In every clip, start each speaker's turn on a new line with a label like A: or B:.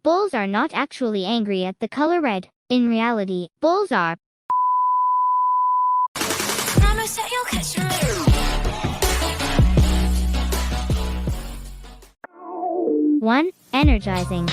A: bulls are not actually angry at the color red. In reality, bulls are.
B: Promise that you'll catch me.
A: 1. Energizing.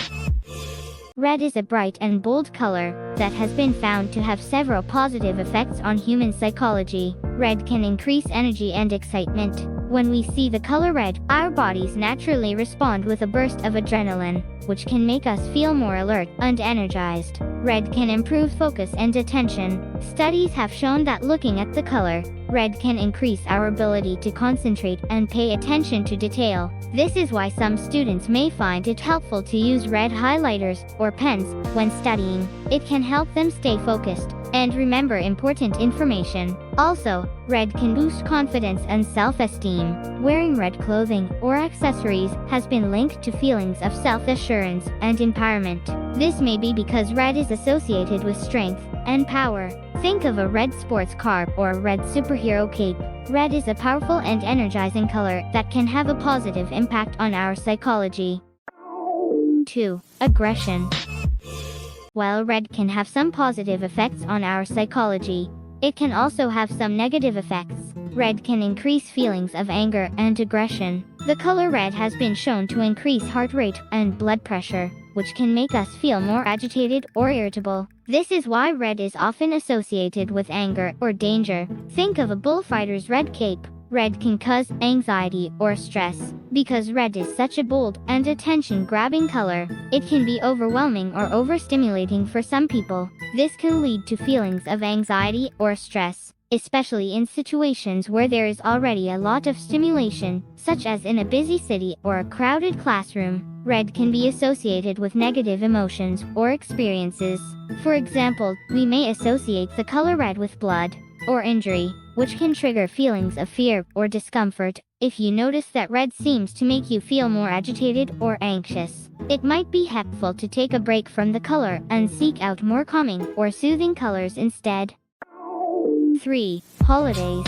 A: Red is a bright and bold color that has been found to have several positive effects on human psychology. Red can increase energy and excitement. When we see the color red, our bodies naturally respond with a burst of adrenaline, which can make us feel more alert and energized. Red can improve focus and attention. Studies have shown that looking at the color red can increase our ability to concentrate and pay attention to detail. This is why some students may find it helpful to use red highlighters or pens when studying. It can help them stay focused and remember important information. Also, red can boost confidence and self-esteem. Wearing red clothing or accessories has been linked to feelings of self-assurance and empowerment. This may be because red is associated with strength and power. Think of a red sports car or a red superhero cape. Red is a powerful and energizing color that can have a positive impact on our psychology. 2. Aggression. While red can have some positive effects on our psychology, it can also have some negative effects. Red can increase feelings of anger and aggression. The color red has been shown to increase heart rate and blood pressure, which can make us feel more agitated or irritable. This is why red is often associated with anger or danger. Think of a bullfighter's red cape. Red can cause anxiety or stress. Because red is such a bold and attention-grabbing color, it can be overwhelming or overstimulating for some people. This can lead to feelings of anxiety or stress, especially in situations where there is already a lot of stimulation, such as in a busy city or a crowded classroom. Red can be associated with negative emotions or experiences. For example, we may associate the color red with blood or injury, which can trigger feelings of fear or discomfort. If you notice that red seems to make you feel more agitated or anxious, it might be helpful to take a break from the color and seek out more calming or soothing colors instead. 3. Holidays.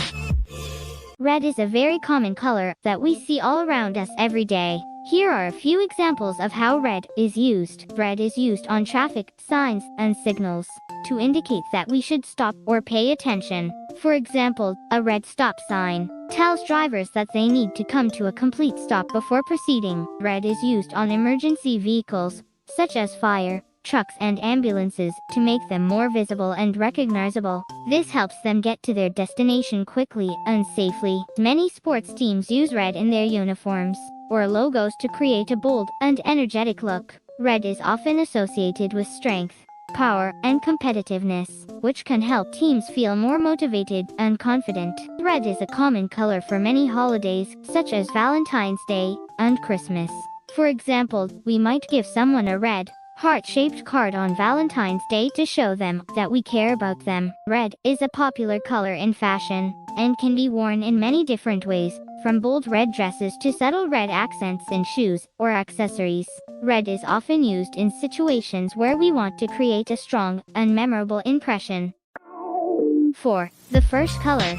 A: Red is a very common color that we see all around us every day. Here are a few examples of how red is used. Red is used on traffic signs and signals to indicate that we should stop or pay attention. For example, a red stop sign tells drivers that they need to come to a complete stop before proceeding. Red is used on emergency vehicles, such as fire trucks and ambulances, to make them more visible and recognizable. This helps them get to their destination quickly and safely. Many sports teams use red in their uniforms or logos to create a bold and energetic look. Red is often associated with strength, power, and competitiveness, which can help teams feel more motivated and confident. Red is a common color for many holidays, such as Valentine's Day and Christmas. For example, we might give someone a red, heart-shaped card on Valentine's Day to show them that we care about them. Red is a popular color in fashion and can be worn in many different ways, from bold red dresses to subtle red accents in shoes or accessories. Red is often used in situations where we want to create a strong and memorable impression. 4. The first color.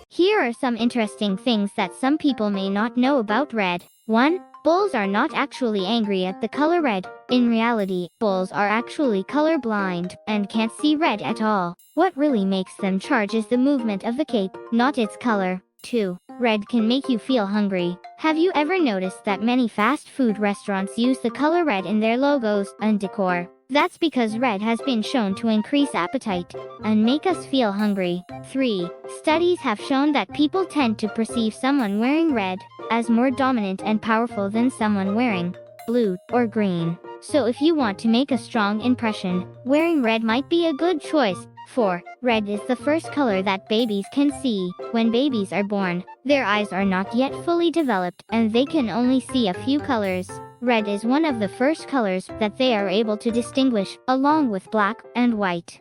A: Here are some interesting things that some people may not know about red. 1. Bulls are not actually angry at the color red. In reality, bulls are actually colorblind and can't see red at all. What really makes them charge is the movement of the cape, not its color. 2. Red can make you feel hungry. Have you ever noticed that many fast food restaurants use the color red in their logos and decor? That's because red has been shown to increase appetite and make us feel hungry. 3. Studies have shown that people tend to perceive someone wearing red as more dominant and powerful than someone wearing blue or green. So if you want to make a strong impression, wearing red might be a good choice. 4. Red is the first color that babies can see. When babies are born, their eyes are not yet fully developed and they can only see a few colors. Red is one of the first colors that they are able to distinguish, along with black and white.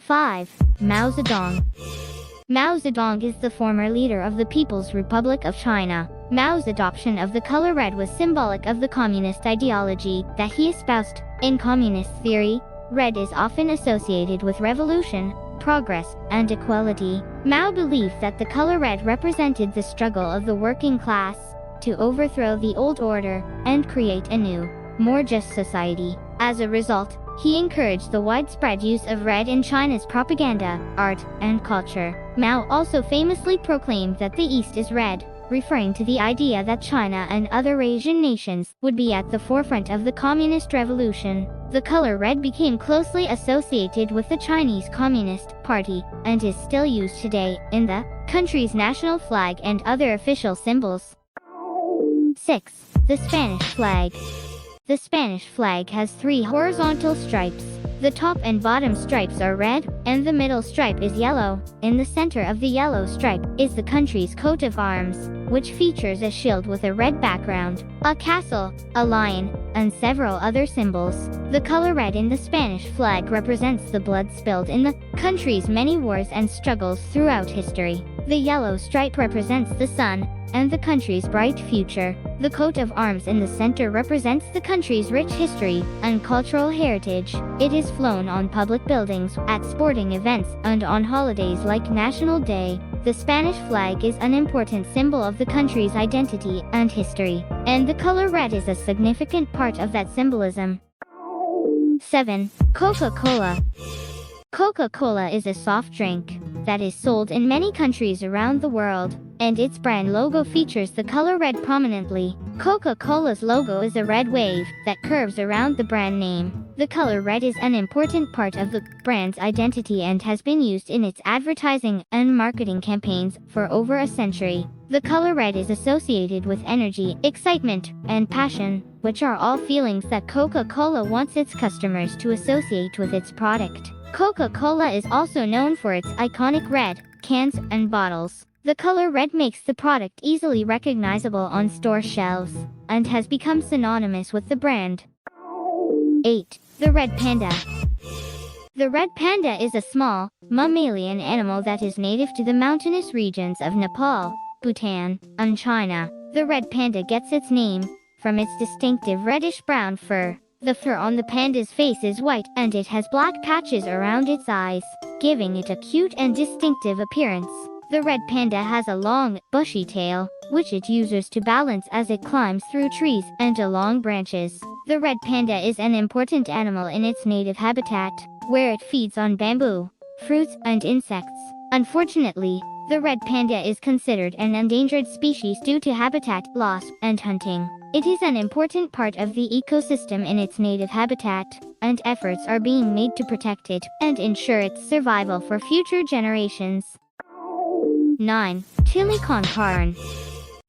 A: 5. Mao Zedong. Mao Zedong is the former leader of the People's Republic of China. Mao's adoption of the color red was symbolic of the communist ideology that he espoused. In communist theory, red is often associated with revolution, progress, and equality. Mao believed that the color red represented the struggle of the working class to overthrow the old order and create a new, more just society. As a result, he encouraged the widespread use of red in China's propaganda, art, and culture. Mao also famously proclaimed that the East is red, referring to the idea that China and other Asian nations would be at the forefront of the communist revolution. The color red became closely associated with the Chinese Communist Party and is still used today in the country's national flag and other official symbols. 6. The Spanish flag. The Spanish flag has 3 horizontal stripes. The top and bottom stripes are red, and the middle stripe is yellow. In the center of the yellow stripe is the country's coat of arms, which features a shield with a red background, a castle, a lion, and several other symbols. The color red in the Spanish flag represents the blood spilled in the country's many wars and struggles throughout history. The yellow stripe represents the sun and the country's bright future. The coat of arms in the center represents the country's rich history and cultural heritage. It is flown on public buildings, at sporting events, and on holidays like National Day. The Spanish flag is an important symbol of the country's identity and history, and the color red is a significant part of that symbolism. 7. Coca-Cola. Coca-Cola is a soft drink that is sold in many countries around the world, and its brand logo features the color red prominently. Coca-Cola's logo is a red wave that curves around the brand name. The color red is an important part of the brand's identity and has been used in its advertising and marketing campaigns for over a century. The color red is associated with energy, excitement, and passion, which are all feelings that Coca-Cola wants its customers to associate with its product. Coca-Cola is also known for its iconic red cans and bottles. The color red makes the product easily recognizable on store shelves and has become synonymous with the brand. 8. The red panda. The red panda is a small, mammalian animal that is native to the mountainous regions of Nepal, Bhutan, and China. The red panda gets its name from its distinctive reddish-brown fur. The fur on the panda's face is white and it has black patches around its eyes, giving it a cute and distinctive appearance. The red panda has a long, bushy tail, which it uses to balance as it climbs through trees and along branches. The red panda is an important animal in its native habitat, where it feeds on bamboo, fruits, and insects. Unfortunately, the red panda is considered an endangered species due to habitat loss and hunting. It is an important part of the ecosystem in its native habitat, and efforts are being made to protect it and ensure its survival for future generations. 9. Chili con carne.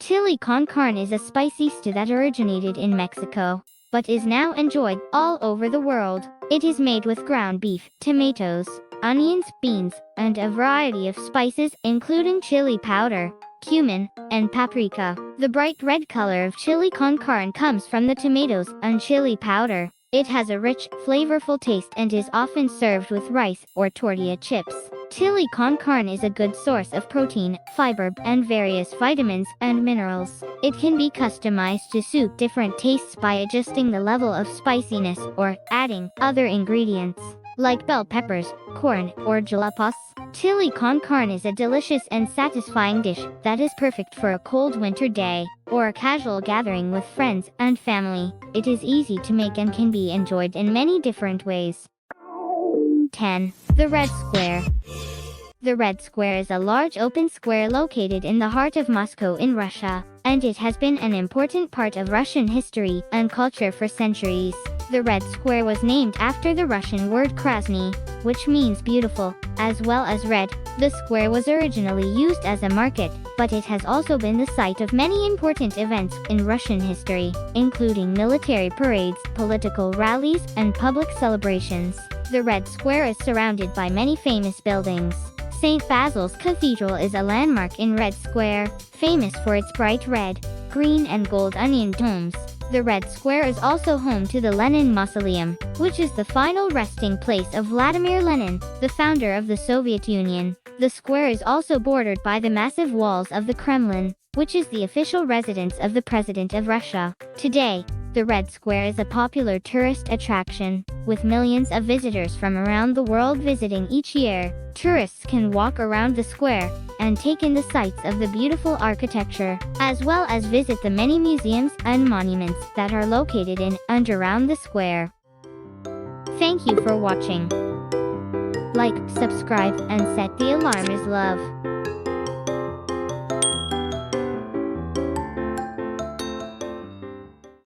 A: Chili con carne is a spicy stew that originated in Mexico, but is now enjoyed all over the world. It is made with ground beef, tomatoes, onions, beans, and a variety of spices including chili powder, cumin, and paprika. The bright red color of chili con carne comes from the tomatoes and chili powder. It has a rich, flavorful taste and is often served with rice or tortilla chips. Chili con carne is a good source of protein, fiber, and various vitamins and minerals. It can be customized to suit different tastes by adjusting the level of spiciness or adding other ingredients, like bell peppers, corn, or jalapenos. Chili con carne is a delicious and satisfying dish that is perfect for a cold winter day or a casual gathering with friends and family. It is easy to make and can be enjoyed in many different ways. 10. The Red Square. The Red Square is a large open square located in the heart of Moscow in Russia, and it has been an important part of Russian history and culture for centuries. The Red Square was named after the Russian word krasny, which means beautiful, as well as red. The square was originally used as a market, but it has also been the site of many important events in Russian history, including military parades, political rallies, and public celebrations. The Red Square is surrounded by many famous buildings. St. Basil's Cathedral is a landmark in Red Square, famous for its bright red, green, and gold onion domes. The Red Square is also home to the Lenin Mausoleum, which is the final resting place of Vladimir Lenin, the founder of the Soviet Union. The square is also bordered by the massive walls of the Kremlin, which is the official residence of the President of Russia. Today, the Red Square is a popular tourist attraction, With millions of visitors from around the world visiting each year, tourists can walk around the square and take in the sights of the beautiful architecture, as well as visit the many museums and monuments that are located in and around the square. Thank you for watching. Like, subscribe, and set the alarm as love.